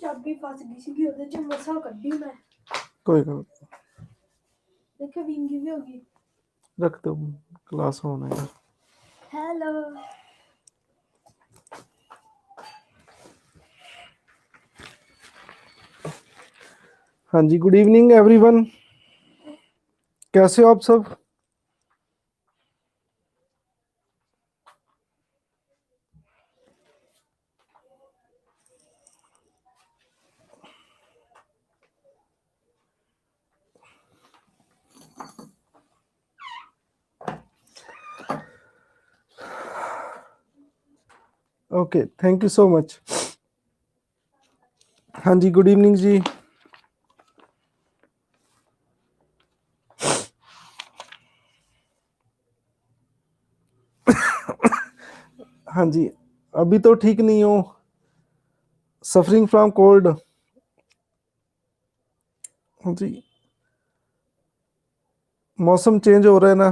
ਚਾਬੀ ਫਸ ਗਈ ਸੀਗੀ ਉਹਦੇ ਚ ਮਸਾਂ ਕੱਢੀ ਮੈਂ। कोई गल ਦੇਖਿਆ ਵਿੰਗੀ ਵੀ ਹੋ ਗਈ। रख दो क्लास होना है। हेलो हाँ जी, गुड इवनिंग एवरीवन, कैसे हो आप सब? Okay, thank you so much. हाँ जी, गुड इवनिंग जी। हाँ जी, अभी तो ठीक नहीं हो, सफरिंग फ्रॉम कोल्ड। हाँ जी, मौसम चेंज हो रहा है ना।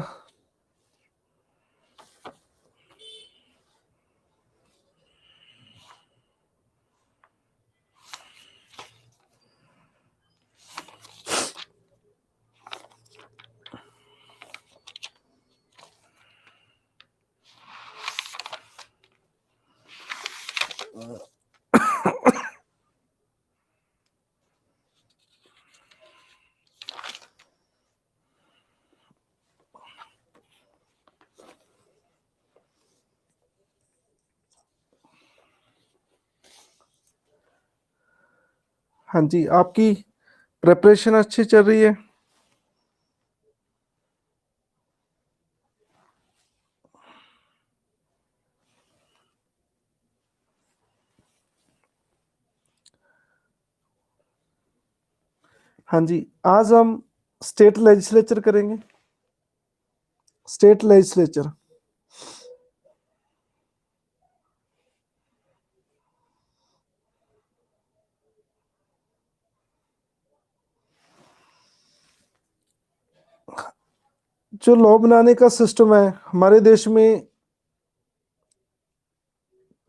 हाँ जी, आपकी प्रिपरेशन अच्छी चल रही है? हाँ जी, आज हम स्टेट लेजिस्लेचर करेंगे। स्टेट लेजिस्लेचर जो लॉ बनाने का सिस्टम है हमारे देश में,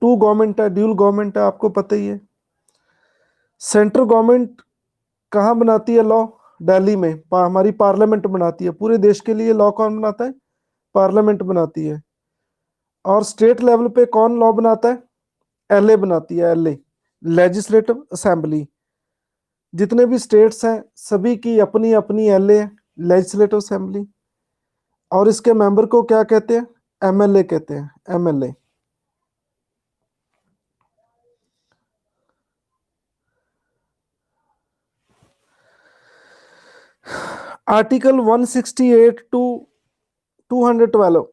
टू गवर्नमेंट है, ड्यूल गवर्नमेंट है, आपको पता ही है। सेंट्रल गवर्नमेंट कहाँ बनाती है लॉ? दिल्ली में हमारी पार्लियामेंट बनाती है। पूरे देश के लिए लॉ कौन बनाता है? पार्लियामेंट बनाती है। और स्टेट लेवल पे कौन लॉ बनाता है? एलए बनाती है, एलए, लेजिस्लेटिव असेंबली। जितने भी स्टेट्स हैं सभी की अपनी अपनी एलए, लेजिस्लेटिव असेंबली। और इसके मेंबर को क्या कहते हैं? एमएलए कहते हैं, MLA. Article 168 to 212,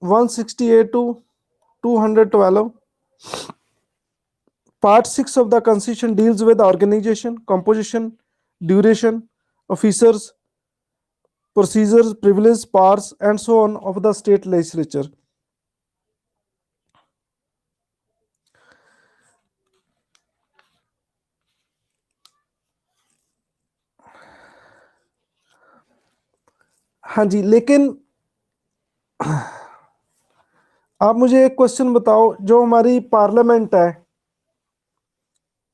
168 to 212, Part 6 of the Constitution deals with organization, composition, duration, officers, procedures, privileges, powers, and so on of the state legislature. हाँ जी, लेकिन आप मुझे एक क्वेश्चन बताओ, जो हमारी पार्लियामेंट है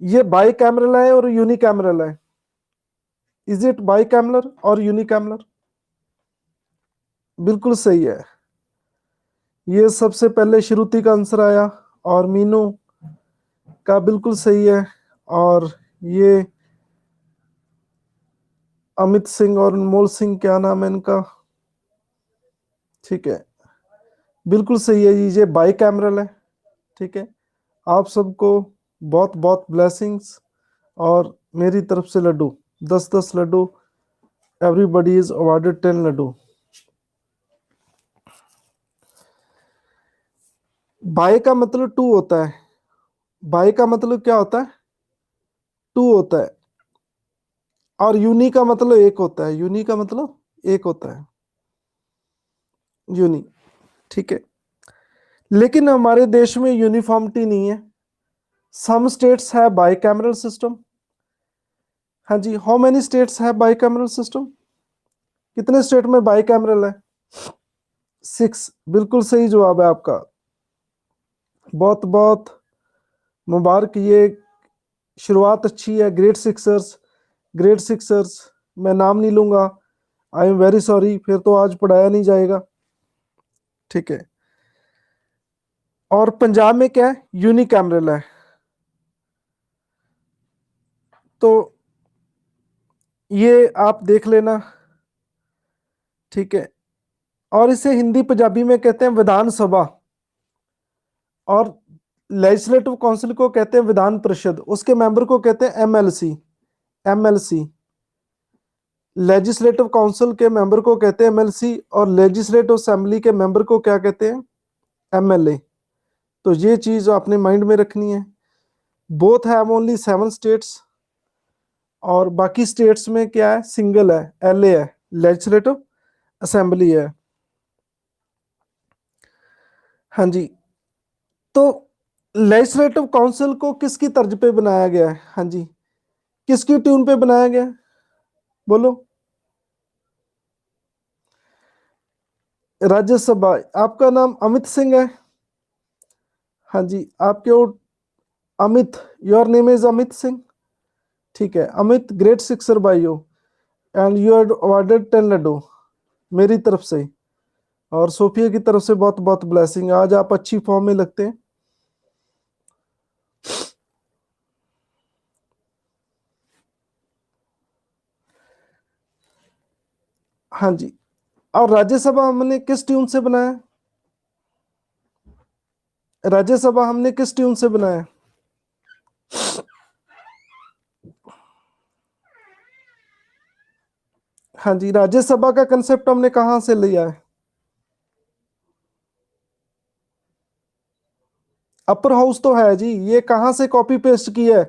ये बाई कैमरल है और यूनिकैमरल है? इज इट बाई कैमरल और यूनिकैमरल? बिल्कुल सही है। ये सबसे पहले श्रुति का आंसर आया और मीनू का बिल्कुल सही है। और ये अमित सिंह और अनमोल सिंह, क्या नाम है इनका? ठीक है, बिल्कुल सही है, ये बाई कैमरल है। ठीक है, आप सबको बहुत बहुत ब्लेसिंग्स और मेरी तरफ से लड्डू, 10-10 लड्डू। Everybody is awarded 10 laddu. Bi का मतलब 2 होता है। बाई का मतलब क्या होता है? 2 होता है। और यूनी का मतलब 1 होता है। यूनी का मतलब 1 होता है, यूनी। ठीक है, लेकिन हमारे देश में यूनिफॉर्मिटी नहीं है। सम स्टेट्स है बाई कैमरल सिस्टम। हाँ जी, हाउ मेनी स्टेट्स है बाई कैमरल सिस्टम? कितने स्टेट में बाई कैमरल है? 6। बिल्कुल सही जवाब है आपका, बहुत बहुत मुबारक। ये शुरुआत अच्छी है, ग्रेट सिक्सर्स, मैं नाम नहीं लूंगा, आई एम वेरी सॉरी, फिर तो आज पढ़ाया नहीं जाएगा, ठीक है। और पंजाब में क्या है, यूनिकैमरल है, तो ये आप देख लेना, ठीक है। और इसे हिंदी पंजाबी में कहते हैं विधानसभा, और लेजिस्लेटिव काउंसिल को कहते हैं विधान परिषद, उसके मेंबर को कहते हैं एमएलसी। एमएलसी लेजिस्लेटिव काउंसिल के मेंबर को कहते हैं एमएलसी, और लेजिस्लेटिव असेंबली के मेंबर को क्या कहते हैं, एमएलए। तो ये चीज अपने माइंड में रखनी है। बोथ हैव ओनली 7 स्टेट्स, और बाकी स्टेट्स में क्या है, सिंगल है, एलए है, लेजिस्लेटिव असेंबली है। हाँ जी, तो लेजिस्लेटिव काउंसिल को किसकी तर्ज पे बनाया गया है, हाँ जी, किसकी ट्यून पे बनाया गया है, बोलो। राज्यसभा, आपका नाम अमित सिंह है, हाँ जी, आपके वो Amit, your name is Amit Singh, ठीक है। Amit great sixer by you, and you are awarded 10 laddu मेरी तरफ से, और सोफिया की तरफ से बहुत बहुत ब्लेसिंग। आज आप अच्छी फॉर्म में लगते हैं। हाँ जी, और राज्यसभा हमने किस ट्यून से बनाया, राज्यसभा हमने किस ट्यून से बनाया, हाँ जी, राज्यसभा का कंसेप्ट हमने कहां से लिया है, अपर हाउस तो है जी, ये कहां से कॉपी पेस्ट किया है,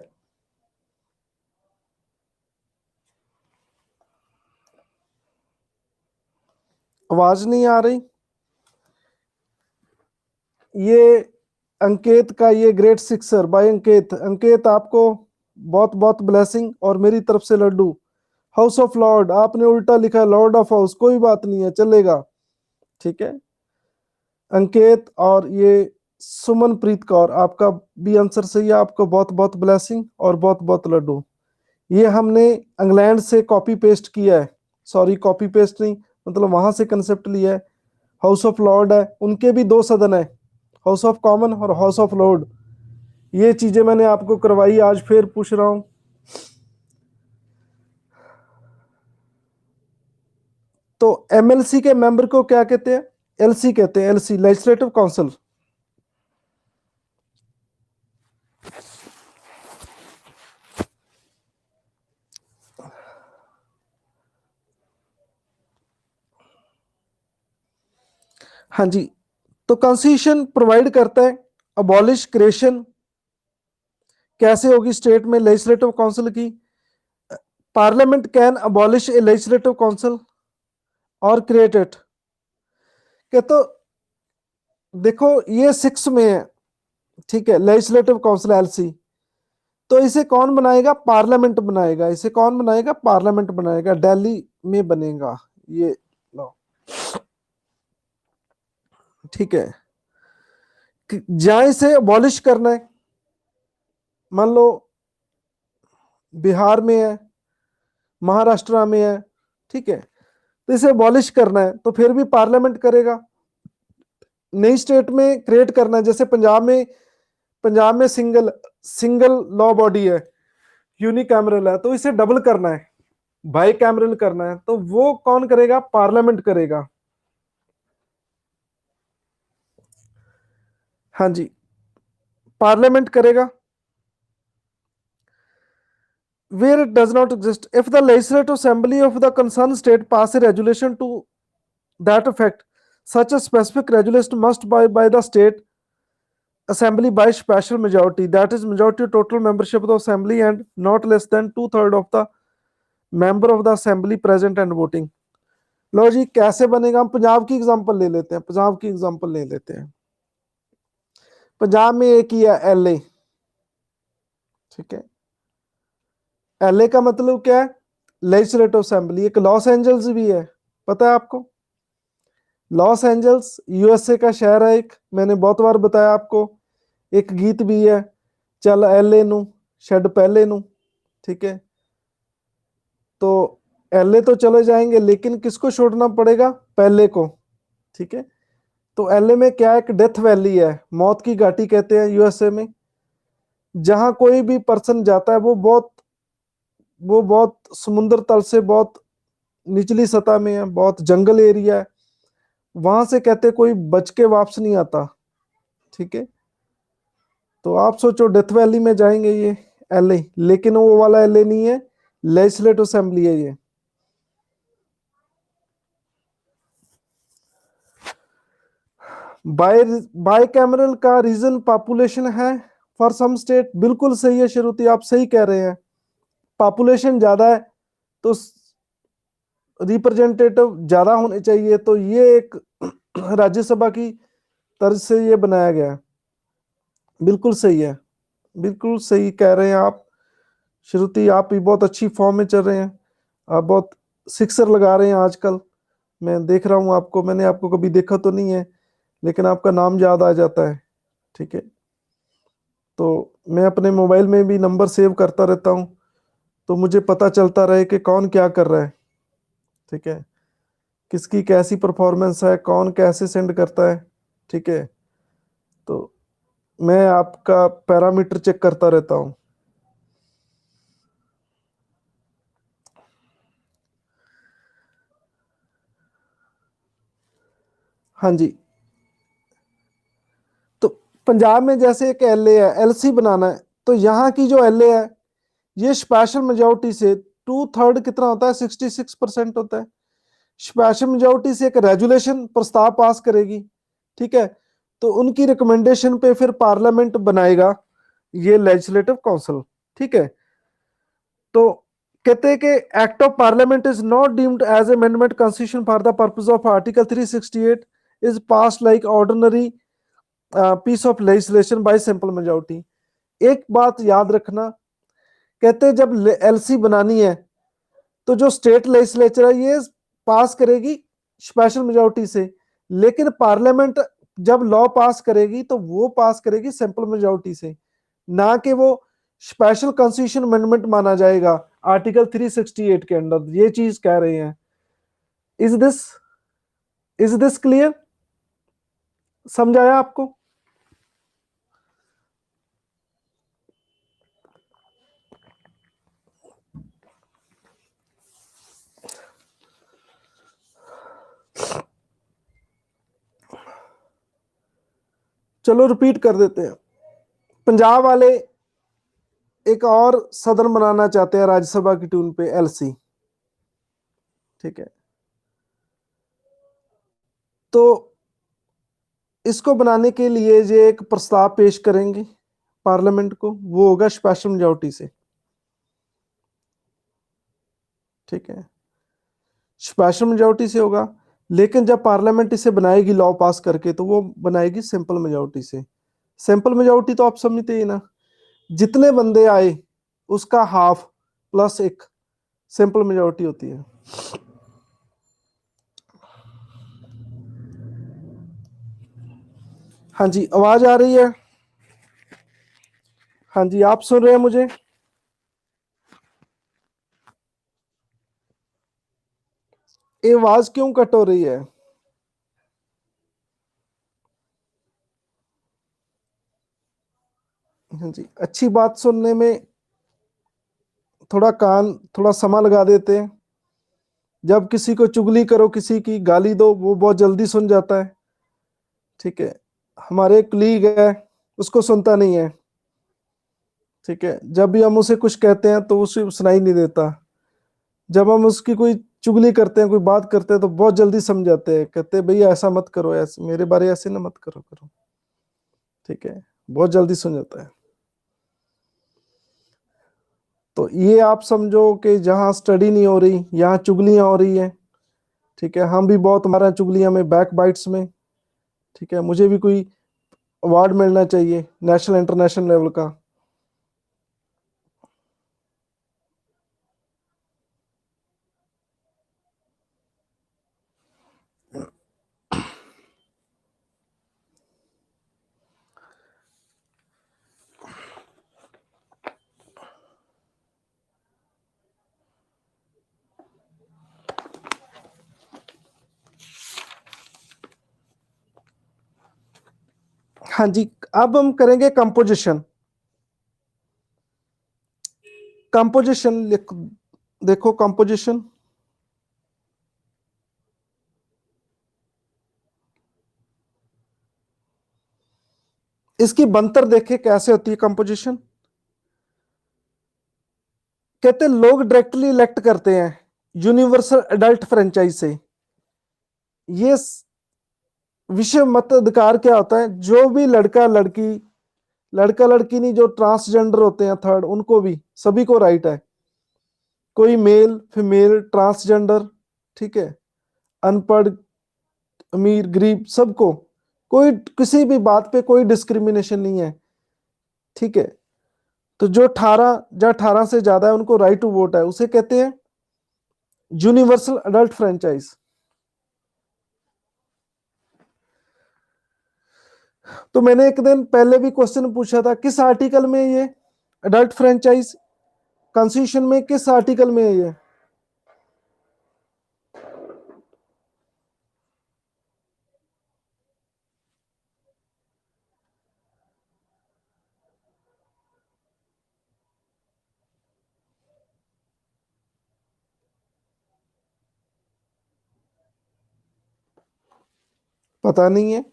आवाज नहीं आ रही, ये अंकित का, ये ग्रेट सिक्सर बाय अंकित। अंकित आपको बहुत बहुत ब्लेसिंग, और मेरी तरफ से लड्डू। हाउस ऑफ लॉर्ड आपने उल्टा लिखा है, लॉर्ड ऑफ हाउस, कोई बात नहीं है, चलेगा, ठीक है। अंकित और ये सुमनप्रीत कौर, आपका भी आंसर सही है, आपको बहुत बहुत ब्लेसिंग और बहुत बहुत लड्डू। ये हमने इंग्लैंड से कॉपी पेस्ट किया है, सॉरी कॉपी पेस्ट नहीं, मतलब वहां से कंसेप्ट लिया है। हाउस ऑफ लॉर्ड है, उनके भी 2 सदन है, हाउस ऑफ कॉमन और हाउस ऑफ लॉर्ड। ये चीजें मैंने आपको करवाई, आज फिर पूछ रहा हूं। तो एमएलसी के मेंबर को क्या कहते हैं, एलसी कहते हैं, एलसी लेजिस्लेटिव काउंसिल। हाँ जी, तो कॉन्स्टिट्यूशन प्रोवाइड करता है अबॉलिश क्रिएशन कैसे होगी स्टेट में लेजिस्लेटिव काउंसिल की, parliament can abolish A legislative council और क्रिएट इट। क्या तो देखो ये 6 में है, ठीक है, लेजिस्लेटिव काउंसिल एलसी, तो इसे कौन बनाएगा, पार्लियामेंट बनाएगा, इसे कौन बनाएगा, पार्लियामेंट बनाएगा, दिल्ली में बनेगा ये लो, ठीक है। जहां इसे अबॉलिश करना है, मान लो बिहार में है, महाराष्ट्र में है, ठीक है, तो इसे अबॉलिश करना है तो फिर भी पार्लियामेंट करेगा। नई स्टेट में क्रिएट करना है, जैसे पंजाब में सिंगल सिंगल लॉ बॉडी है, यूनिकैमरल है, तो इसे डबल करना है, बाई कैमरल करना है, तो वो कौन करेगा, पार्लियामेंट करेगा। हाँ जी, पार्लियामेंट करेगा। where it does not exist, if the legislative assembly of the concerned state pass a regulation to that effect, such a specific regulation must by the state assembly by special majority, that is majority of total membership of the assembly and not less than 2/3 of the member of the assembly present and voting। लो जी, कैसे बनेगा, हम पंजाब की example ले लेते हैं, पंजाब की example ले लेते हैं। पंजाब में एक ही है, एलए, ठीक है। एलए का मतलब क्या है, लेजिस्लेटिव असेंबली। एक लॉस एंजल्स भी है, पता है आपको, लॉस एंजल्स यूएसए का शहर है एक, मैंने बहुत बार बताया आपको, एक गीत भी है, चल एलए नू, शेड पहले नू, ठीक है। तो एलए तो चले जाएंगे, लेकिन किसको छोड़ना पड़ेगा? पहले को, ठीक है। तो एलए में क्या है? एक डेथ वैली है, मौत की घाटी कहते हैं यूएसए में। जहां कोई भी पर्सन जाता है वो बहुत समुद्र तल से बहुत निचली सतह में है, बहुत जंगल एरिया है, वहां से कहते कोई बच के वापस नहीं आता, ठीक है। तो आप सोचो डेथ वैली में जाएंगे ये एलए, लेकिन वो वाला एलए नहीं है, लेजिस्लेटिव असेंबली है ये। बाय बाय कैमरल का रीजन पॉपुलेशन है फॉर सम स्टेट, बिल्कुल सही है श्रुति, आप सही कह रहे हैं। पॉपुलेशन ज्यादा है तो रिप्रेजेंटेटिव ज्यादा होने चाहिए, तो ये एक राज्यसभा की तर्ज से ये बनाया गया है। बिल्कुल सही है, बिल्कुल सही कह रहे हैं आप श्रुति, आप भी बहुत अच्छी फॉर्म में चल रहे हैं, आप बहुत सिक्सर लगा रहे हैं आजकल। मैं देख रहा हूँ आपको, मैंने आपको कभी देखा तो नहीं है, लेकिन आपका नाम याद आ जाता है, ठीक है। तो मैं अपने मोबाइल में भी नंबर सेव करता रहता हूँ, तो मुझे पता चलता रहे कि कौन क्या कर रहा है, ठीक है, किसकी कैसी परफॉर्मेंस है, कौन कैसे सेंड करता है, ठीक है। तो मैं आपका पैरामीटर चेक करता रहता हूँ। हाँ जी। तो पंजाब में जैसे एक एलए है, एलसी बनाना है, तो यहाँ की जो एलए है ये स्पेशल मेजोरिटी से 2/3 कितना होता है? 66% होता है। स्पेशल मेजोरिटी से एक रेजुलेशन प्रस्ताव पास करेगी, ठीक है। तो उनकी रिकमेंडेशन पे फिर पार्लियामेंट बनाएगा ये लेजिस्लेटिव काउंसिल, ठीक है। तो कहते हैं कि act of parliament is not deemed as amendment constitution for the purpose of article 368 is pass like ordinary piece of legislation by simple majority. एक बात याद रखना, कहते हैं जब एलसी बनानी है तो जो स्टेट लेजिस्लेचर है ये पास करेगी स्पेशल मेजोरिटी से, लेकिन पार्लियामेंट जब लॉ पास करेगी तो वो पास करेगी सिंपल मेजोरिटी से, ना कि वो स्पेशल कॉन्स्टिट्यूशन अमेंडमेंट माना जाएगा आर्टिकल 368 के अंडर, ये चीज कह रहे हैं। Is this is this clear? समझ आया आपको? चलो रिपीट कर देते हैं। पंजाब वाले एक और सदन बनाना चाहते हैं राज्यसभा की ट्यून पे, एलसी, ठीक है। तो इसको बनाने के लिए ये एक प्रस्ताव पेश करेंगे पार्लियामेंट को, वो होगा स्पेशल मेजोरिटी से, ठीक है। स्पेशल मेजोरिटी से होगा, लेकिन जब पार्लियामेंट इसे बनाएगी लॉ पास करके तो वो बनाएगी सिंपल मेजोरिटी से। सिंपल मेजोरिटी तो आप समझते ही ना, जितने बंदे आए उसका हाफ प्लस एक सिंपल मेजोरिटी होती है। हाँ जी, आवाज आ रही है? हाँ जी, आप सुन रहे हैं मुझे? ये आवाज क्यों कट हो रही है? हाँ जी, अच्छी बात सुनने में थोड़ा कान, थोड़ा समय लगा देते हैं। जब किसी को चुगली करो, किसी की गाली दो, वो बहुत जल्दी सुन जाता है, ठीक है। हमारे कलीग है, उसको सुनता नहीं है, ठीक है। जब भी हम उसे कुछ कहते हैं तो उसे सुनाई नहीं देता। जब हम उसकी कोई चुगली करते हैं, कोई बात करते हैं, तो बहुत जल्दी समझ जाते हैं, कहते हैं भैया ऐसा मत करो, ऐसे मेरे बारे ऐसे ना मत करो करो, ठीक है। बहुत जल्दी सुन जाता है। तो ये आप समझो कि जहाँ स्टडी नहीं हो रही, यहाँ चुगलियां हो रही है, ठीक है। हम भी बहुत हमारा चुगलियां में, बैक बाइट्स में, ठीक है। मुझे भी कोई अवार्ड मिलना चाहिए नेशनल इंटरनेशनल लेवल का। हाँ जी, अब हम करेंगे कंपोजिशन। कंपोजिशन देखो कंपोजिशन। इसकी बनतर देखे कैसे होती है कंपोजिशन। कहते हैं लोग डायरेक्टली इलेक्ट करते हैं यूनिवर्सल एडल्ट फ्रेंचाइज से। ये विषय मताधिकार क्या होता है, जो भी लड़का लड़की, लड़का लड़की नहीं, जो ट्रांसजेंडर होते हैं थर्ड, उनको भी सभी को राइट है। कोई मेल फीमेल ट्रांसजेंडर, ठीक है, अनपढ़ अमीर गरीब, सबको, कोई किसी भी बात पे कोई डिस्क्रिमिनेशन नहीं है, ठीक है। तो जो 18 से ज्यादा है उनको राइट टू वोट है, उसे कहते हैं यूनिवर्सल एडल्ट फ्रेंचाइज। तो मैंने एक दिन पहले भी क्वेश्चन पूछा था, किस आर्टिकल में ये एडल्ट फ्रेंचाइज, कॉन्स्टिट्यूशन में किस आर्टिकल में है ये। पता नहीं है।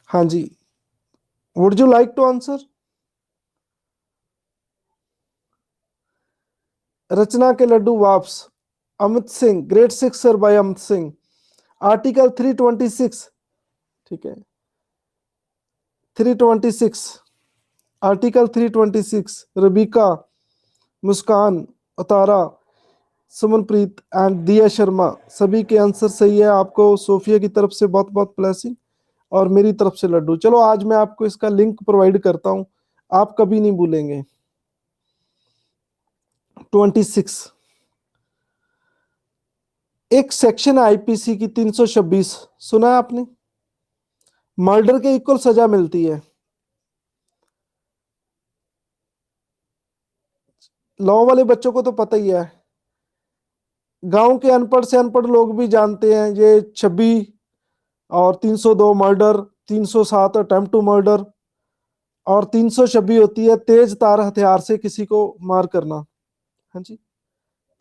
हाँ जी, would you like to answer. Rachna के लड्डू वाप्स, Amit Singh, grade 6 sir by Amit Singh, article 326, ठीक है, 326, आर्टिकल 326, रबीका, मुस्कान, अतारा, सुमनप्रीत एंड दिया शर्मा, सभी के आंसर सही है। आपको सोफिया की तरफ से बहुत बहुत ब्लेसिंग और मेरी तरफ से लड्डू। चलो आज मैं आपको इसका लिंक प्रोवाइड करता हूं, आप कभी नहीं भूलेंगे। 26 एक सेक्शन है आईपीसी की 326, सुना है आपने, मर्डर के इक्वल सजा मिलती है। लॉ वाले बच्चों को तो पता ही है, गांव के अनपढ़ से अनपढ़ लोग भी जानते हैं ये 26 और 302 मर्डर, 307 अटेम्प्ट टू मर्डर और 326 होती है तेज तार हथियार से किसी को मार करना। हाँ जी,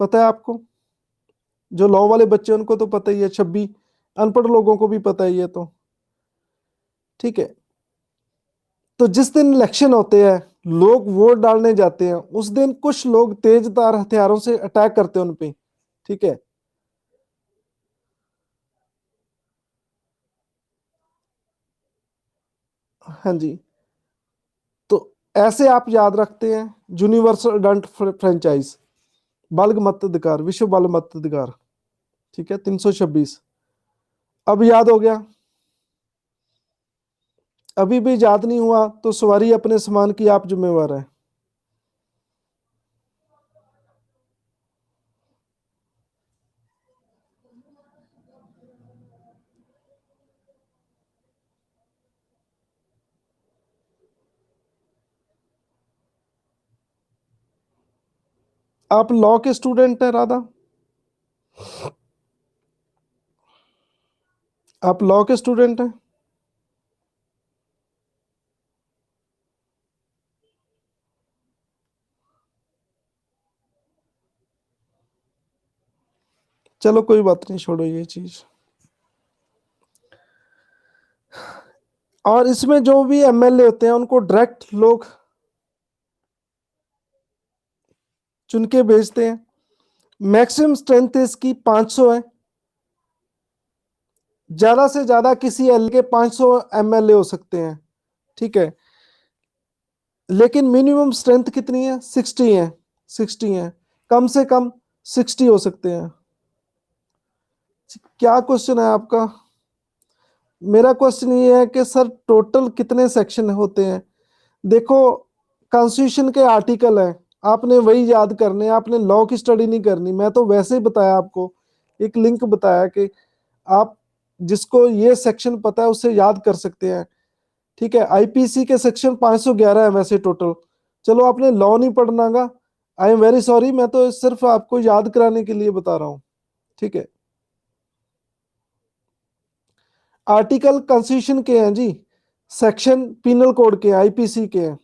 पता है आपको, जो लॉ वाले बच्चे उनको तो पता ही है, 26 अनपढ़ लोगों को भी पता ही है, तो ठीक है। तो जिस दिन इलेक्शन होते हैं, लोग वोट डालने जाते हैं, उस दिन कुछ लोग तेज तार हथियारों से अटैक करते हैं उन पे, ठीक है। हाँ जी, तो ऐसे आप याद रखते हैं यूनिवर्सल एडल्ट फ्रेंचाइज, बाल मताधिकार, विश्व बाल मताधिकार, ठीक है, 326। अब याद हो गया। अभी भी याद नहीं हुआ तो सवारी अपने सामान की आप जिम्मेवार है। आप लॉ के स्टूडेंट हैं राधा, आप लॉ के स्टूडेंट हैं। चलो कोई बात नहीं, छोड़ो ये चीज। और इसमें जो भी एमएलए होते हैं उनको डायरेक्ट लोग चुन के भेजते हैं। मैक्सिमम स्ट्रेंथ इसकी 500 है, ज्यादा से ज्यादा किसी एल के 500 एमएलए हो सकते हैं, ठीक है। लेकिन मिनिमम स्ट्रेंथ कितनी है, 60 है, 60 है, कम से कम 60 हो सकते हैं। क्या क्वेश्चन है आपका। मेरा क्वेश्चन ये है कि सर टोटल कितने सेक्शन होते हैं। देखो कॉन्स्टिट्यूशन के आर्टिकल है, आपने वही याद करने हैं, आपने लॉ की स्टडी नहीं करनी। मैं तो वैसे ही बताया आपको, एक लिंक बताया कि आप जिसको ये सेक्शन पता है उससे याद कर सकते हैं, ठीक है। आईपीसी के सेक्शन 511 है वैसे टोटल। चलो आपने लॉ नहीं पढ़ना गा, आई एम वेरी सॉरी, मैं तो सिर्फ आपको याद कराने के लिए बता रहा हूँ, ठीक है। आर्टिकल कॉन्स्टिट्यूशन के हैं जी, सेक्शन पिनल कोड के, आईपीसी के हैं।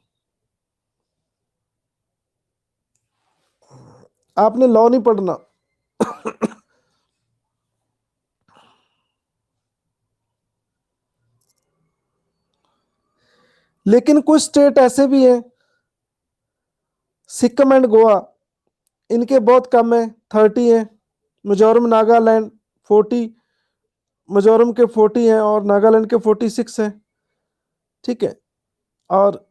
आपने लॉ नहीं पढ़ना। लेकिन कुछ स्टेट ऐसे भी हैं, सिक्किम एंड गोवा, इनके बहुत कम है, 30 है। मिजोरम नागालैंड 40, मिजोरम के 40 हैं और नागालैंड के 46 हैं। ठीक है। और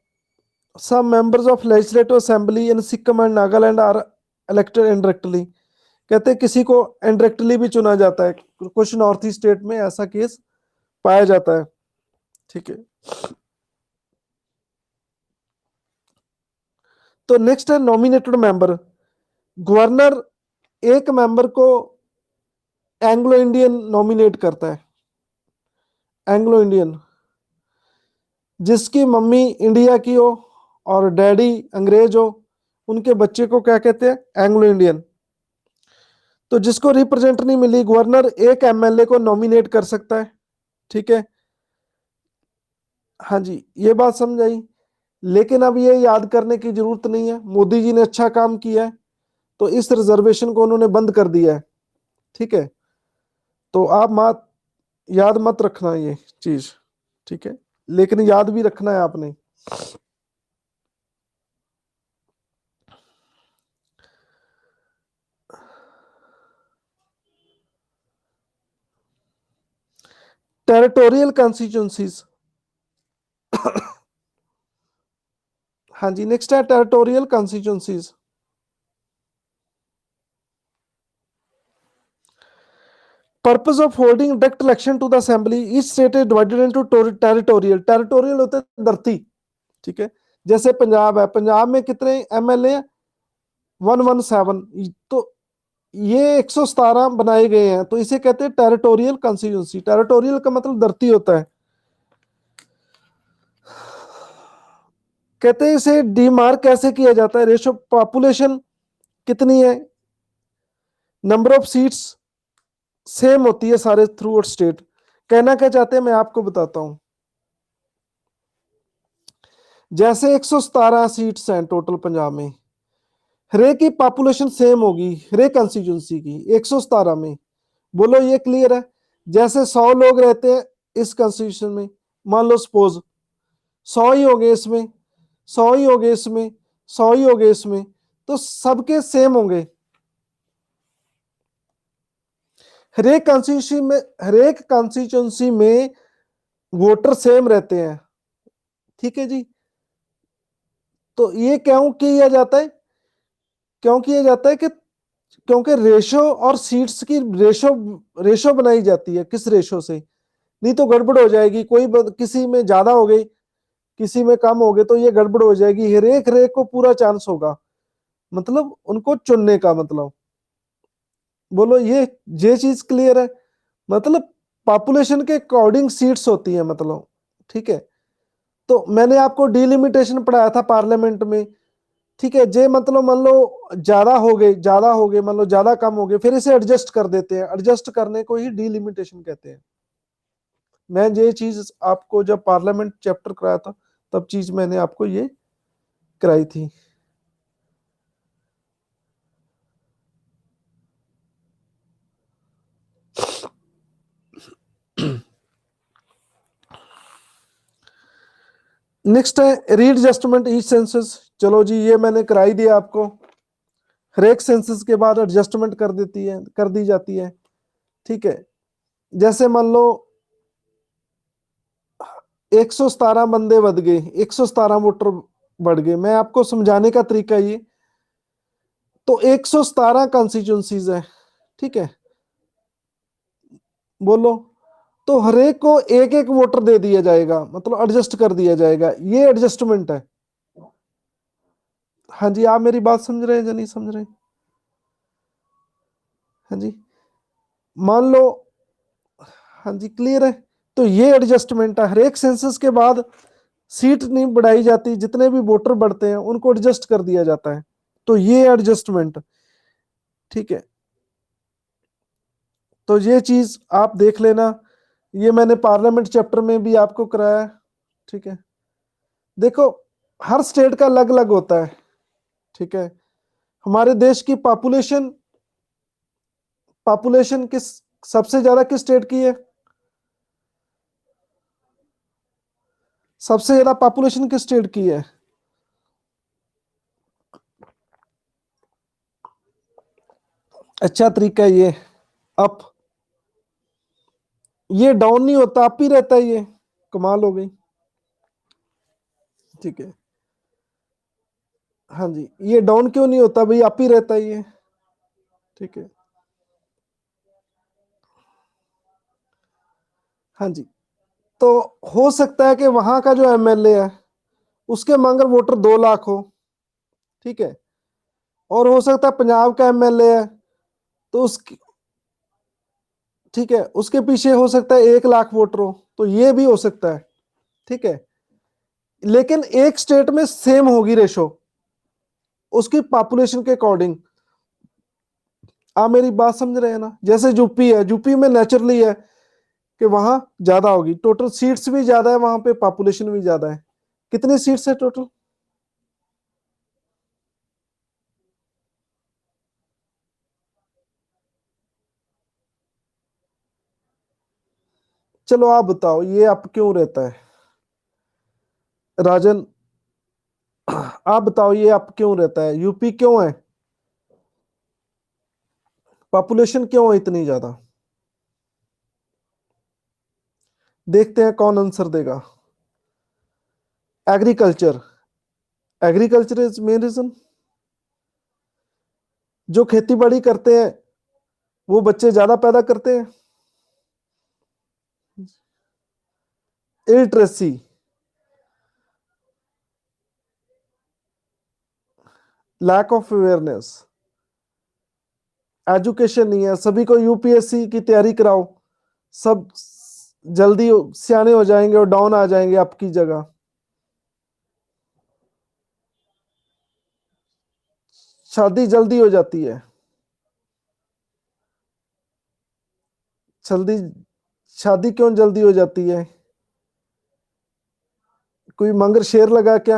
some members of legislative assembly in Sikkim and Nagaland are elected indirectly। कहते हैं किसी को इनडायरेक्टली भी चुना जाता है, कुछ नॉर्थ ईस्ट स्टेट में ऐसा केस पाया जाता है। ठीक है। तो नेक्स्ट है नॉमिनेटेड मेंबर। गवर्नर एक मेंबर को एंग्लो इंडियन नॉमिनेट करता है, एंग्लो इंडियन, जिसकी मम्मी इंडिया की हो और डैडी अंग्रेज हो, उनके बच्चे को क्या कहते हैं, एंग्लो इंडियन। तो जिसको रिप्रेजेंट नहीं मिली, गवर्नर एक एमएलए को नॉमिनेट कर सकता है। ठीक है। हाँ जी, ये बात समझ आई। लेकिन अब ये याद करने की जरूरत नहीं है, मोदी जी ने अच्छा काम किया है तो इस रिजर्वेशन को उन्होंने बंद कर दिया है। ठीक है। तो आप मत याद मत रखना ये चीज। ठीक है। लेकिन याद भी रखना है आपने। Territorial constituencies. हाँ जी, नेक्स्ट है territorial constituencies. Purpose of holding direct election to the assembly, each state is divided into territorial. Territorial होते हैं धरती। ठीक है। जैसे पंजाब है, पंजाब में कितने एमएलए, 117। तो ये 117 बनाए गए हैं, तो इसे कहते हैं टेरिटोरियल कॉन्स्टिट्यूंसी। टेरिटोरियल का मतलब धरती होता है। कहते हैं इसे डीमार्क कैसे किया जाता है, रेशो, पॉपुलेशन कितनी है, नंबर ऑफ सीट्स सेम होती है सारे थ्रू आउट स्टेट। कहना क्या चाहते हैं मैं आपको बताता हूं। जैसे 117 सीट्स हैं टोटल पंजाब में, हरेक की पॉपुलेशन सेम होगी, हरेक कंस्टिट्यूंसी की 117 में। बोलो ये क्लियर है। जैसे 100 लोग रहते हैं इस कंस्टिट्यूशन में, मान लो सपोज 100 ही हो गए इसमें, 100 ही हो गए इसमें, 100 ही हो गए इसमें, तो सबके सेम होंगे। हरेक कॉन्स्टिट्यूंसी में वोटर सेम रहते हैं। ठीक है जी। तो ये क्यों किया जाता है, क्यों किया जाता है कि क्योंकि रेशो और सीट्स की रेशो रेशो बनाई जाती है। किस रेशो से, नहीं तो गड़बड़ हो जाएगी। किसी में ज्यादा हो गई, किसी में कम हो गए, तो ये गड़बड़ हो जाएगी। हरेक हरेक को पूरा चांस होगा, मतलब उनको चुनने का। मतलब बोलो ये चीज क्लियर है। मतलब पॉपुलेशन के अकॉर्डिंग सीट्स होती है, मतलब। ठीक है। तो मैंने आपको डिलिमिटेशन पढ़ाया था पार्लियामेंट में। ठीक है। जे मतलब मान लो ज्यादा हो गए, ज्यादा हो गए, मान लो ज्यादा कम हो गए, फिर इसे एडजस्ट कर देते हैं। एडजस्ट करने को ही डिलिमिटेशन कहते हैं। मैं ये चीज आपको जब पार्लियामेंट चैप्टर कराया था, तब चीज मैंने आपको ये कराई थी। नेक्स्ट है रीएडजस्टमेंट ईच सेंसस। चलो जी, ये मैंने कराई दिया आपको। हर एक सेंसस के बाद एडजस्टमेंट कर दी जाती है। ठीक है। जैसे मान लो 117 बंदे बढ़ गए, 117 वोटर बढ़ गए। मैं आपको समझाने का तरीका ये, तो 117 कॉन्स्टिट्यूंसीज है। ठीक है। बोलो, तो हरेक को एक एक वोटर दे दिया जाएगा, मतलब एडजस्ट कर दिया जाएगा। ये एडजस्टमेंट है। हाँ जी, आप मेरी बात समझ रहे हैं या नहीं समझ रहे? हाँ जी, मान लो। हाँ जी, क्लियर है। तो ये एडजस्टमेंट है। हर एक सेंसस के बाद सीट नहीं बढ़ाई जाती, जितने भी वोटर बढ़ते हैं उनको एडजस्ट कर दिया जाता है। तो ये एडजस्टमेंट। ठीक है। तो ये चीज आप देख लेना। ये मैंने पार्लियामेंट चैप्टर में भी आपको कराया है। ठीक है, देखो हर स्टेट का अलग अलग होता है। ठीक है, हमारे देश की पॉपुलेशन पॉपुलेशन किस सबसे ज्यादा किस स्टेट की है? सबसे ज्यादा पॉपुलेशन किस स्टेट की है? अच्छा तरीका है ये, अप। ये डाउन नहीं होता, अप ही रहता है ये। कमाल हो गई। ठीक है, हाँ जी, ये डाउन क्यों नहीं होता भाई, अप ही रहता है ये। ठीक है, हाँ जी। तो हो सकता है कि वहां का जो एमएलए है उसके मगर वोटर 2 लाख हो। ठीक है, और हो सकता है पंजाब का एमएलए है तो उसकी, ठीक है, उसके पीछे हो सकता है 1 लाख वोटर हो, तो ये भी हो सकता है। ठीक है, लेकिन एक स्टेट में सेम होगी रेशो उसकी पॉपुलेशन के अकॉर्डिंग। आप मेरी बात समझ रहे हैं ना? जैसे यूपी है, यूपी में नेचुरली है कि वहां ज्यादा होगी, टोटल सीट्स भी ज्यादा है वहां पे, पॉपुलेशन भी ज्यादा है। कितनी सीट्स है टोटल? चलो आप बताओ ये आप क्यों रहता है राजन? आप बताओ ये आप क्यों रहता है, यूपी क्यों है, पॉपुलेशन क्यों है इतनी ज्यादा? देखते हैं कौन आंसर देगा। Agriculture, agriculture is main reason. जो खेती बाड़ी करते हैं वो बच्चे ज्यादा पैदा करते हैं। Illiteracy, lack of awareness, education नहीं है, सभी को यूपीएससी की तैयारी कराओ, सब जल्दी सियाने हो जाएंगे और डाउन आ जाएंगे आपकी जगह। शादी जल्दी हो जाती है, जल्दी, शादी क्यों जल्दी हो जाती है? कोई मंगर शेर लगा क्या?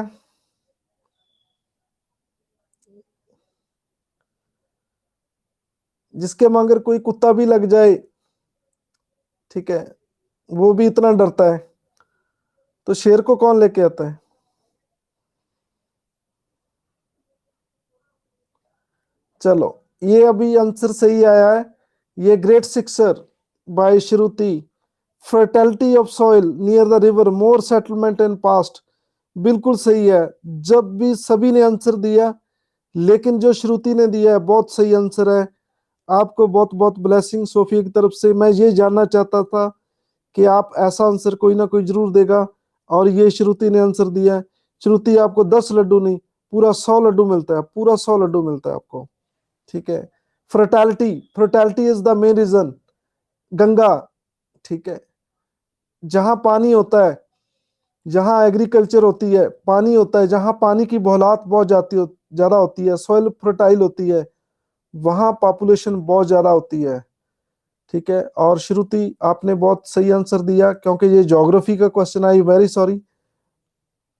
जिसके मंगर कोई कुत्ता भी लग जाए, ठीक है, वो भी इतना डरता है, तो शेर को कौन लेके आता है? चलो, ये अभी आंसर सही आया है। ये great sixer by Shruti, fertility of soil near the river, more settlement in past. बिल्कुल सही है। जब भी सभी ने आंसर दिया, लेकिन जो श्रुति ने दिया है बहुत सही आंसर है। आपको बहुत बहुत ब्लेसिंग सोफिया की तरफ से। मैं ये जानना चाहता था कि आप ऐसा आंसर कोई ना कोई जरूर देगा, और ये श्रुति ने आंसर दिया है। श्रुति, आपको 10 लड्डू नहीं, पूरा 100 लड्डू मिलता है, पूरा 100 लड्डू मिलता है आपको। ठीक है, fertility, fertility is the main reason. Ganga, ठीक है, जहां पानी होता है, जहां एग्रीकल्चर होती है, पानी होता है, जहां पानी की बहुलात बहुत ज्यादा होती है, सॉइल फर्टाइल होती है, वहां पॉपुलेशन बहुत ज्यादा होती है। ठीक है, और श्रुति आपने बहुत सही आंसर दिया, क्योंकि ये ज्योग्राफी का question, I very sorry,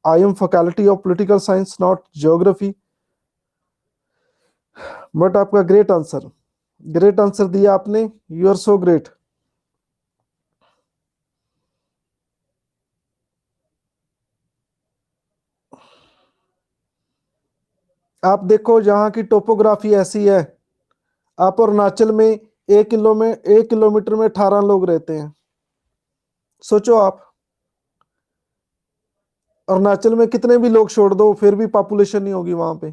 I am faculty of political science not geography. But आपका ग्रेट आंसर, ग्रेट आंसर दिया आपने, यू आर सो ग्रेट। आप देखो यहाँ की टोपोग्राफी ऐसी है, आप अरुणाचल में 1 किलोमीटर में 18 लोग रहते हैं। सोचो आप, अरुणाचल में कितने भी लोग छोड़ दो फिर भी पॉपुलेशन नहीं होगी वहां पे।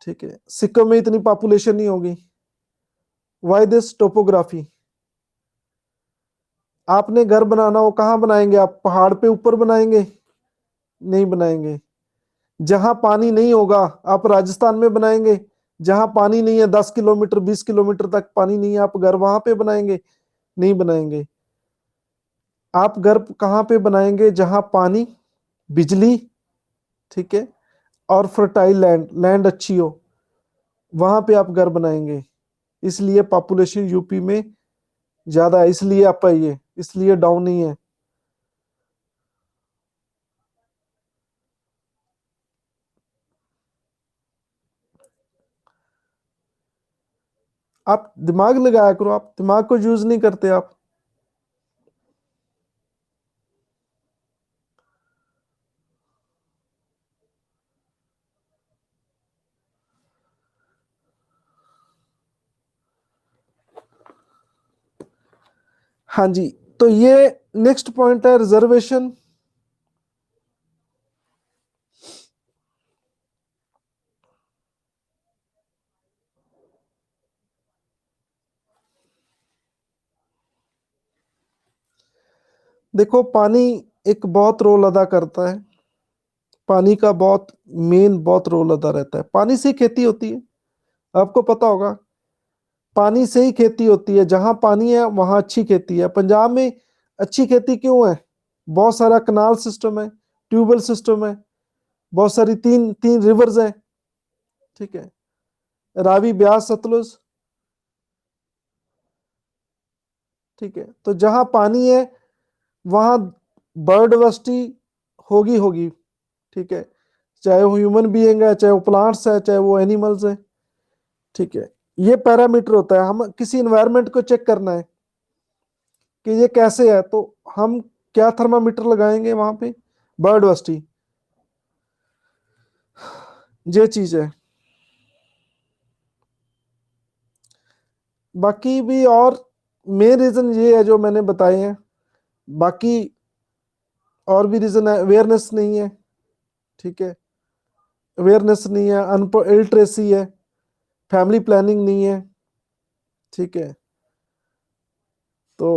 ठीक है, सिक्किम में इतनी पॉपुलेशन नहीं होगी। Why this topography? आपने घर बनाना हो, कहाँ बनाएंगे आप? पहाड़ पे ऊपर बनाएंगे? नहीं बनाएंगे। जहां पानी नहीं होगा आप राजस्थान में बनाएंगे? जहां पानी नहीं है, 10 किलोमीटर 20 किलोमीटर तक पानी नहीं है, आप घर वहां पे बनाएंगे? नहीं बनाएंगे। आप घर कहाँ पे बनाएंगे? जहां पानी, बिजली, ठीक है, और फर्टाइल लैंड, लैंड अच्छी हो, वहां पे आप घर बनाएंगे। इसलिए पॉपुलेशन यूपी में ज्यादा है, इसलिए आप आइए इसलिए डाउन ही है। आप दिमाग लगाया करो, आप दिमाग को यूज नहीं करते आप। हाँ जी, तो ये नेक्स्ट पॉइंट है रिजर्वेशन। देखो पानी एक बहुत रोल अदा करता है, पानी का बहुत मेन बहुत रोल अदा रहता है। पानी से ही खेती होती है, आपको पता होगा। पानी से ही खेती होती है, जहां पानी है वहां अच्छी खेती है। पंजाब में अच्छी खेती क्यों है? बहुत सारा कनाल सिस्टम है, ट्यूबवेल सिस्टम है, बहुत सारी तीन तीन रिवर्स है, ठीक है, रावी ब्यास सतलुज, ठीक है। तो जहां पानी है वहां बायोडाइवर्सिटी होगी होगी, ठीक है, चाहे वो ह्यूमन बीइंग है, चाहे वो प्लांट्स है, चाहे वो एनिमल्स है, ठीक है। ये पैरामीटर होता है, हम किसी एनवायरनमेंट को चेक करना है कि ये कैसे है, तो हम क्या थर्मामीटर लगाएंगे वहां पे? बायोडाइवर्सिटी, ये चीज है। बाकी भी और मेन रीजन ये है जो मैंने बताए हैं, बाकी और भी रीजन है। अवेयरनेस नहीं है, ठीक है, अवेयरनेस नहीं है, इलिटरेसी है, फैमिली प्लानिंग नहीं है, ठीक है। तो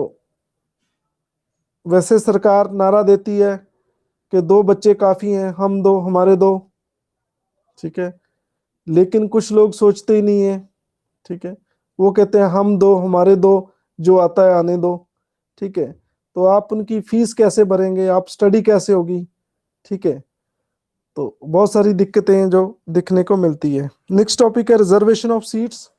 वैसे सरकार नारा देती है कि 2 बच्चे काफी हैं, हम दो हमारे दो, ठीक है, लेकिन कुछ लोग सोचते ही नहीं है, ठीक है, वो कहते हैं हम दो हमारे दो, जो आता है आने दो, ठीक है। तो आप उनकी फीस कैसे भरेंगे, आप स्टडी कैसे होगी, ठीक है। तो बहुत सारी दिक्कतें हैं जो दिखने को मिलती है। नेक्स्ट टॉपिक है रिजर्वेशन ऑफ सीट्स।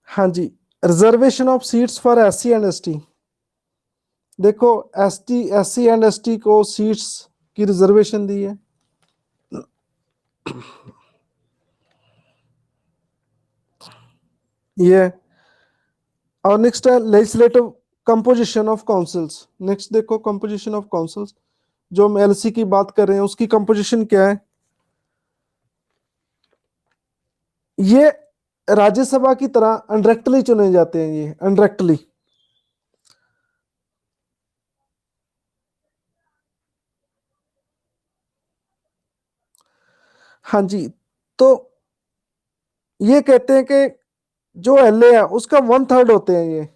हाँ जी, reservation of seats for SC and ST. देखो एसटी एससी एंड एसटी को सीट्स की रिजर्वेशन दी है। ये और नेक्स्ट है legislative composition of councils. Next देखो कंपोजिशन ऑफ काउंसिल्स, जो हम एलसी की बात कर रहे हैं उसकी कंपोजिशन क्या है। ये राज्यसभा की तरह अनडायरेक्टली चुने जाते हैं, ये अनडायरेक्टली। हाँ जी, तो ये कहते हैं कि जो एलए है उसका 1/3 होते हैं, ये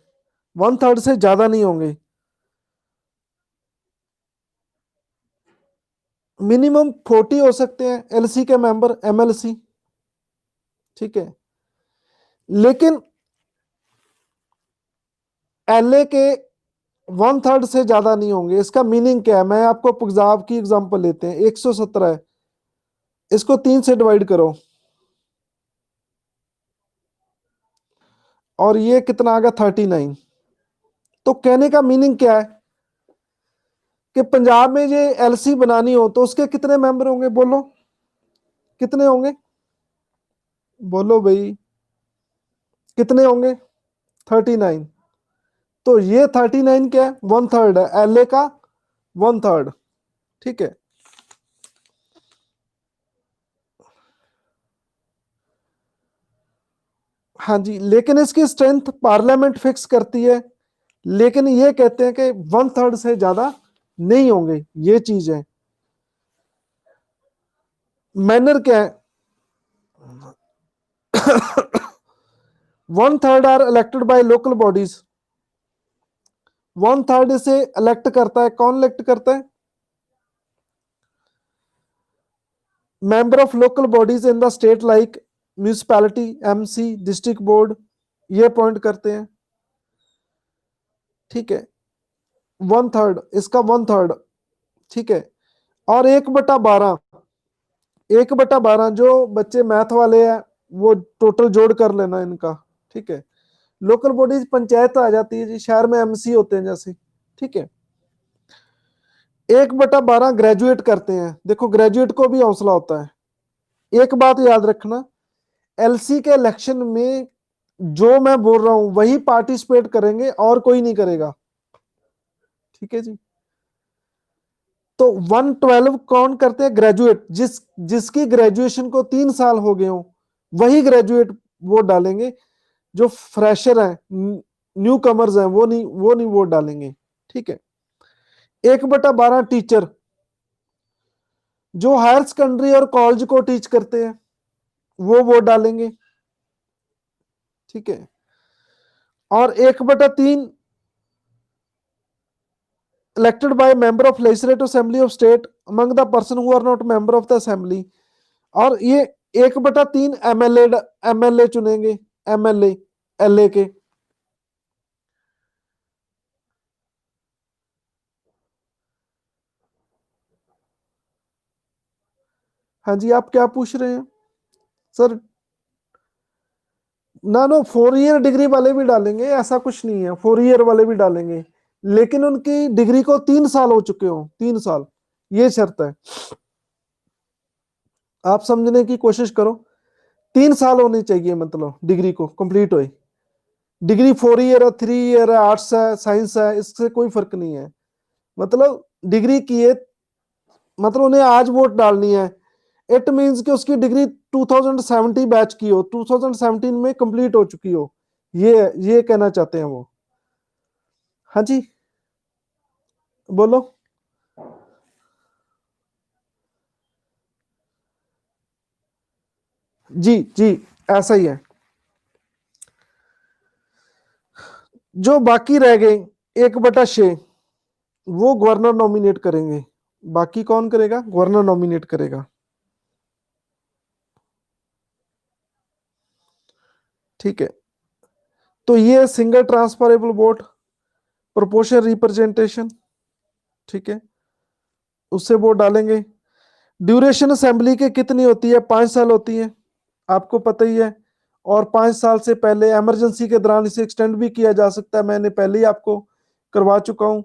1/3 से ज्यादा नहीं होंगे। मिनिमम 40 हो सकते हैं एलसी के मेंबर, एमएलसी, ठीक है। लेकिन एलए के 1/3 से ज्यादा नहीं होंगे। इसका मीनिंग क्या है? मैं आपको पंजाब की एग्जांपल लेते हैं, 117 है, इसको 3 से डिवाइड करो और ये कितना आ गया? 39। तो कहने का मीनिंग क्या है कि पंजाब में ये एलसी बनानी हो तो उसके कितने मेंबर होंगे? बोलो कितने होंगे, बोलो भाई कितने होंगे? 39। तो ये 39 क्या है? 1/3 है, एलए का 1/3, ठीक है। हाँ जी, लेकिन इसकी स्ट्रेंथ पार्लियामेंट फिक्स करती है, लेकिन ये कहते हैं कि 1/3 से ज्यादा नहीं होंगे, ये चीज है। मैनर क्या है? 1/3 are elected by local bodies. 1/3 से इलेक्ट करता है, कौन इलेक्ट करता है? Member of local bodies in the state like municipality, MC, district board, ये अपॉइंट करते हैं, ठीक है। 1/3, इसका 1/3, ठीक है। और 1/12, 1/12 जो बच्चे मैथ वाले हैं वो टोटल जोड़ कर लेना इनका, ठीक है। लोकल बॉडीज पंचायत आ जाती है जी, शहर में एमसी होते हैं जैसे, ठीक है। 1/12 ग्रेजुएट करते हैं, देखो ग्रेजुएट को भी हौसला होता है। एक बात याद रखना, एलसी के इलेक्शन में जो मैं बोल रहा हूं वही पार्टिसिपेट करेंगे और कोई नहीं करेगा, ठीक है जी। तो 112 कौन करते हैं? ग्रेजुएट, जिसकी ग्रेजुएशन को 3 साल हो गए हो वही ग्रेजुएट वोट डालेंगे। जो फ्रेशर हैं, न्यू कमर्स हैं, वो नहीं वोट डालेंगे, ठीक है। 1/12 टीचर, जो हायर सेकेंडरी और कॉलेज को टीच करते हैं वो वोट डालेंगे, ठीक है। और 1/3 elected by member of legislative assembly of state among the person who are not member of the assembly। और ये 1/3 एमएलए चुनेंगे, एमएलए एलए के। हाँ जी, आप क्या पूछ रहे हैं सर? ना 4 ईयर डिग्री वाले भी डालेंगे, ऐसा कुछ नहीं है, 4 ईयर वाले भी डालेंगे, लेकिन उनकी डिग्री को 3 साल हो चुके हो, 3 साल, ये शर्त है। आप समझने की कोशिश करो, 3 साल होनी चाहिए, मतलब डिग्री को कंप्लीट होए। डिग्री 4 ईयर है, 3 ईयर है, आर्ट्स है, साइंस है, इससे कोई फर्क नहीं है। मतलब डिग्री की है, मतलब उन्हें आज वोट डालनी है, इट मींस कि उसकी डिग्री 2070 बैच की हो, 2017 में कंप्लीट हो चुकी हो, ये कहना चाहते हैं वो। हाँ जी, बोलो। जी जी, ऐसा ही है। जो बाकी रह गए 1/6 वो गवर्नर नॉमिनेट करेंगे। बाकी कौन करेगा? गवर्नर नॉमिनेट करेगा, ठीक है। तो ये single transferable vote, proportional representation, ठीक है, उससे वोट डालेंगे। ड्यूरेशन असेंबली की कितनी होती है? 5 साल होती है, आपको पता ही है। और 5 साल से पहले इमरजेंसी के दौरान इसे एक्सटेंड भी किया जा सकता है, मैंने पहले ही आपको करवा चुका हूं।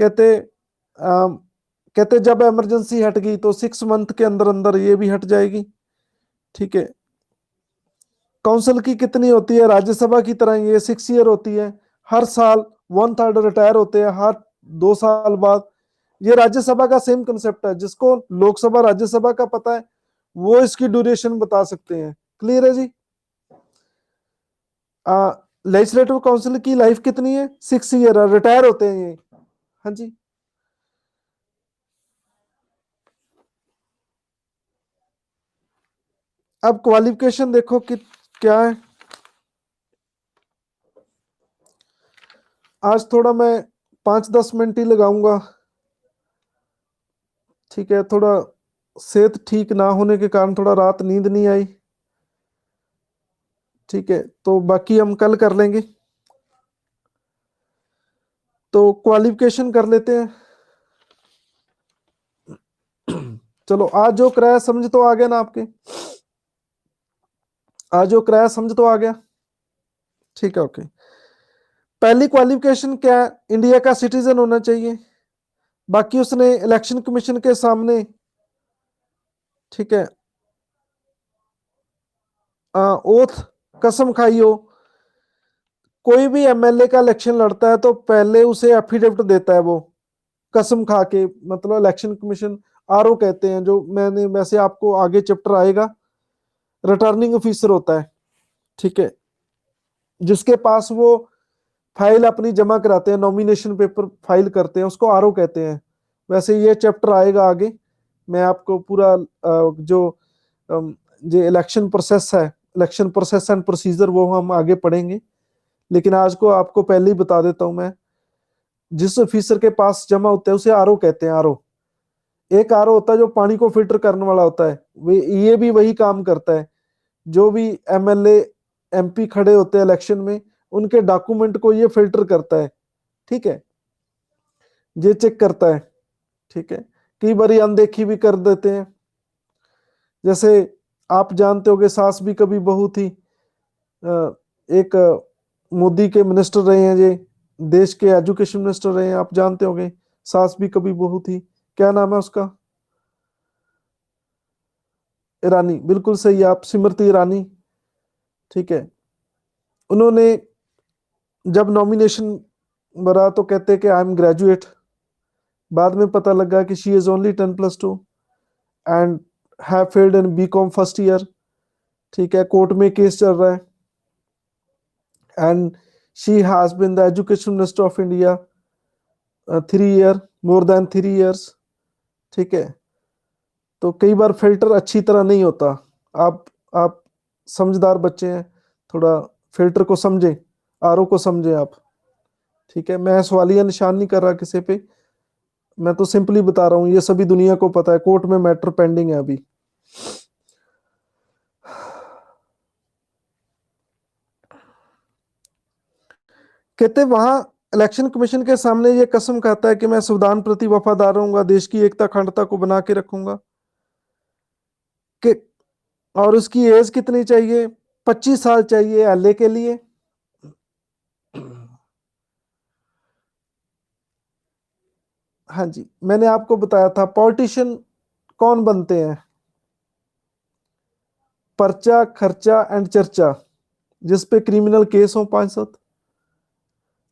कहते कहते जब इमरजेंसी हट गई तो 6 मंथ के अंदर अंदर ये भी हट जाएगी, ठीक है। काउंसिल की कितनी होती है? राज्यसभा की तरह ये 6 ईयर होती है। हर साल 1/3 रिटायर होते हैं, हर 2 साल बाद। ये राज्यसभा का सेम कंसेप्ट है, जिसको लोकसभा राज्यसभा का पता है वो इसकी ड्यूरेशन बता सकते हैं। क्लियर है जी? लेजिस्लेटिव काउंसिल की लाइफ कितनी है? 6 ईयर, रिटायर होते हैं ये। हाँ जी, अब क्वालिफिकेशन देखो कि क्या है। आज थोड़ा मैं 5-10 मिनट ही लगाऊंगा, ठीक है। थोड़ा सेहत ठीक ना होने के कारण थोड़ा रात नींद नहीं आई, ठीक है। तो बाकी हम कल कर लेंगे। तो क्वालिफिकेशन कर लेते हैं। चलो, आज जो कराया समझ तो आ गया ना आपके? आज जो कराया समझ तो आ गया, ठीक है, ओके। पहली क्वालिफिकेशन क्या है? इंडिया का सिटीजन होना चाहिए। बाकी उसने इलेक्शन कमीशन के सामने, ठीक है, ओथ, कसम खाई हो। कोई भी एमएलए का इलेक्शन लड़ता है तो पहले उसे एफिडेविट देता है वो, कसम खा के। मतलब इलेक्शन कमीशन, आरओ कहते हैं, जो मैंने वैसे आपको आगे चैप्टर आएगा, रिटर्निंग ऑफिसर होता है, ठीक है, जिसके पास वो फाइल अपनी जमा कराते हैं, नॉमिनेशन पेपर फाइल करते हैं, उसको आरओ कहते हैं। वैसे ये चैप्टर आएगा आगे, मैं आपको पूरा जो इलेक्शन प्रोसेस है, इलेक्शन प्रोसेस एंड प्रोसीजर, वो हम आगे पढ़ेंगे। लेकिन आज को आपको पहले ही बता देता हूं मैं, जिस ऑफिसर के पास जमा होता है उसे आरओ कहते हैं, आरओ। एक आरओ होता है जो पानी को फिल्टर करने वाला होता है, वे ये भी वही काम करता है। जो भी एमएलए एमपी खड़े होते हैं इलेक्शन में, उनके डॉक्यूमेंट को ये फिल्टर करता है, ठीक है, ये चेक करता है, ठीक है, कई बार अनदेखी भी कर देते हैं। जैसे आप जानते होगे सास भी कभी बहू थी। एक मोदी के मिनिस्टर रहे हैं, ये देश के एजुकेशन मिनिस्टर रहे हैं, आप जानते होंगे। सास भी कभी बहू थी, क्या नाम है उसका? ईरानी, बिल्कुल सही, आप स्मृति ईरानी। ठीक है, उन्होंने जब नॉमिनेशन भरा तो कहते कि आई एम ग्रेजुएट, बाद में पता लगा कि she is only 10+2 and have failed in BCom first year. ठीक है, कोर्ट में केस चल रहा है and she has been the education minister of India 3 year, more than 3 years. ठीक है, तो कई बार फिल्टर अच्छी तरह नहीं होता। आप समझदार बच्चे हैं, थोड़ा फिल्टर को समझें, आरओ को समझें आप। ठीक है, मैं सवालिया निशान नहीं कर रहा किसी पे, मैं तो सिंपली बता रहा हूं, ये सभी दुनिया को पता है, कोर्ट में मैटर पेंडिंग है अभी। कहते वहां इलेक्शन कमीशन के सामने ये कसम खाता है कि मैं संविधान प्रति वफादार रहूंगा, देश की एकता अखंडता को बना के रखूंगा। कि और उसकी एज कितनी चाहिए? 25 साल चाहिए एलए के लिए। हाँ जी, मैंने आपको बताया था पॉलिटिशियन कौन बनते हैं? पर्चा, खर्चा एंड चर्चा, जिसपे क्रिमिनल केस हो 5-7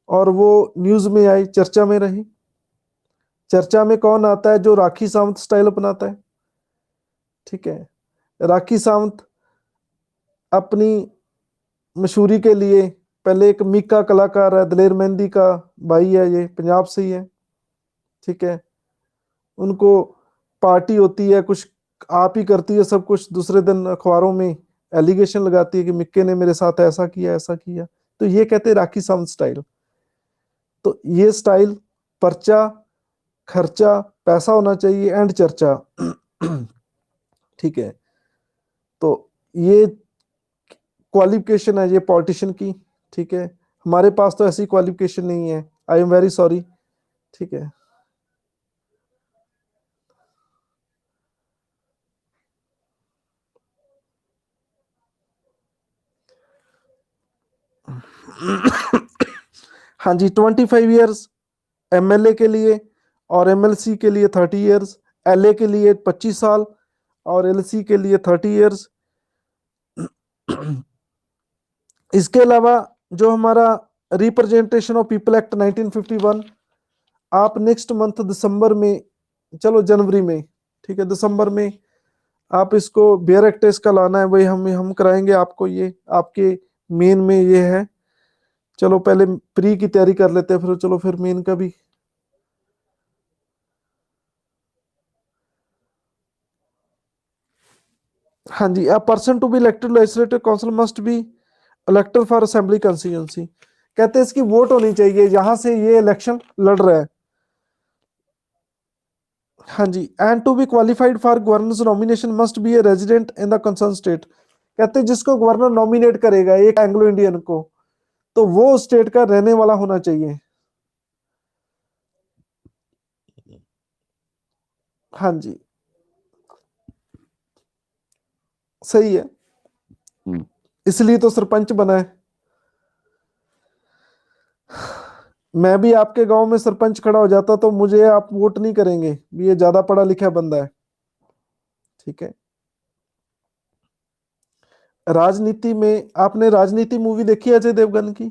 और वो न्यूज में आई, चर्चा में रही। चर्चा में कौन आता है? जो राखी सावंत स्टाइल अपनाता है। ठीक है, राखी सावंत अपनी मशहूरी के लिए पहले एक मीका कलाकार है, दलेर मेहंदी का भाई है, ये पंजाब से ही है। ठीक है, उनको पार्टी होती है, कुछ आप ही करती है सब कुछ, दूसरे दिन अखबारों में एलिगेशन लगाती है कि मिक्के ने मेरे साथ ऐसा किया ऐसा किया, तो ये कहते हैं राखी सावंत स्टाइल। तो ये स्टाइल, पर्चा, खर्चा, पैसा होना चाहिए एंड चर्चा। ठीक है, तो ये क्वालिफिकेशन है ये पॉलिटिशियन की। ठीक है, हमारे पास तो ऐसी क्वालिफिकेशन नहीं है, आई एम वेरी सॉरी। ठीक है, हाँ जी, 25 ईयर्स एमएलए के लिए और एमएलसी के लिए 30 ईयर्स, एलए के लिए 25 साल और एलसी के लिए 30 ईयर्स। इसके अलावा जो हमारा रिप्रेजेंटेशन ऑफ पीपल एक्ट 1951, आप नेक्स्ट मंथ दिसंबर में, चलो जनवरी में, ठीक है, दिसंबर में आप इसको बेयर एक्ट टेस्ट का लाना है, वही हम कराएंगे आपको, ये आपके मेन में ये है। चलो पहले प्री की तैयारी कर लेते हैं, फिर चलो फिर मेन का भी। हाँ जी, a person to be elected legislative council must be elected for assembly constituency. कहते हैं इसकी वोट होनी चाहिए, यहां से ये इलेक्शन लड़ रहा है। हाँ जी, and to be qualified for governor's nomination must be a resident in the concern state. कहते हैं जिसको गवर्नर नॉमिनेट करेगा एक एंग्लो इंडियन को, तो वो स्टेट का रहने वाला होना चाहिए। हाँ जी, सही है, इसलिए तो सरपंच बना है। मैं भी आपके गांव में सरपंच खड़ा हो जाता तो मुझे आप वोट नहीं करेंगे, ये ज्यादा पढ़ा लिखा बंदा है। ठीक है, राजनीति में आपने राजनीति मूवी देखी है अजय देवगन की?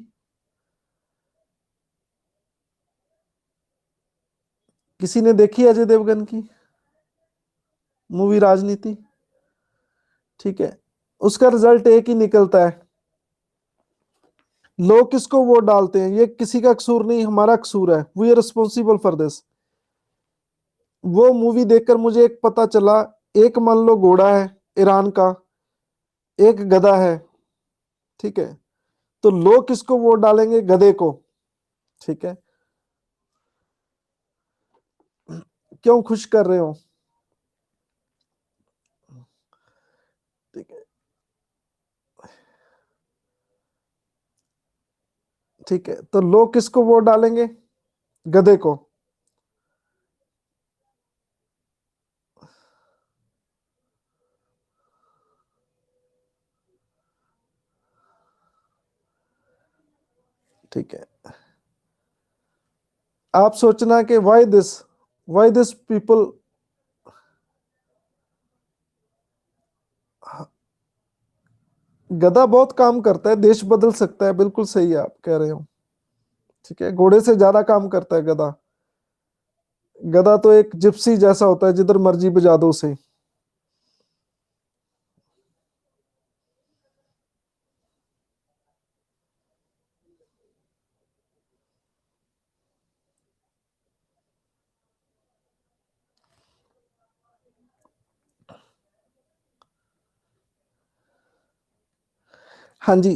किसी ने देखी है अजय देवगन की मूवी राजनीति? ठीक है, उसका रिजल्ट एक ही निकलता है, लोग किसको वोट डालते हैं, ये किसी का कसूर नहीं, हमारा कसूर है, we are responsible for this. वो मूवी देखकर मुझे एक पता चला, एक मान लो घोड़ा है ईरान का, एक गधा है। ठीक है, तो लोग किसको वोट डालेंगे? गधे को। ठीक है, क्यों खुश कर रहे हो? ठीक है, ठीक है, तो लोग किसको वोट डालेंगे? गधे को। ठीक है, आप सोचना कि वाई दिस पीपल, गधा बहुत काम करता है, देश बदल सकता है, बिल्कुल सही है, आप कह रहे हो। ठीक है, घोड़े से ज्यादा काम करता है गधा। गधा तो एक जिप्सी जैसा होता है, जिधर मर्जी बजा दो उसे। हाँ जी,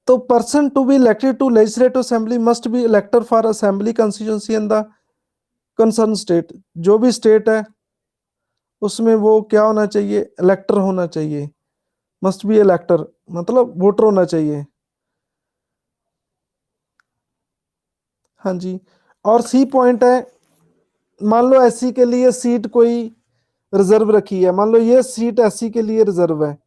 तो person to be elected to legislative assembly must be elector for assembly constituency in the concern state. जो भी स्टेट है उसमें वो क्या होना चाहिए, इलेक्टर होना चाहिए। मस्ट बी इलेक्टर मतलब वोटर होना चाहिए। हाँ जी, और सी पॉइंट है, मान लो एससी के लिए सीट कोई रिजर्व रखी है, मान लो ये सीट एससी के लिए रिजर्व है,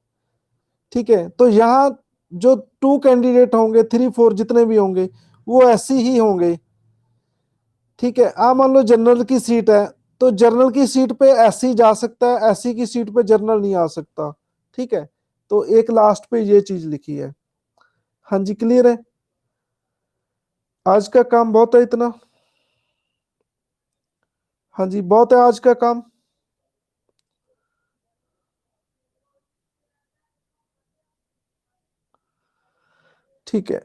ठीक है, तो यहाँ जो 2 कैंडिडेट होंगे, 3 4 जितने भी होंगे वो एससी ही होंगे। ठीक है, मान लो जनरल की सीट है, तो जनरल की सीट पे एससी जा सकता है, एससी की सीट पे जनरल नहीं आ सकता। ठीक है, तो एक लास्ट पे ये चीज लिखी है। हाँ जी, क्लियर है। आज का काम बहुत है इतना। हाँ जी, बहुत है आज का काम। ठीक है,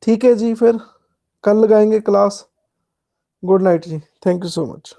ठीक है जी, फिर कल लगाएंगे क्लास। गुड नाइट जी, थैंक यू सो मच।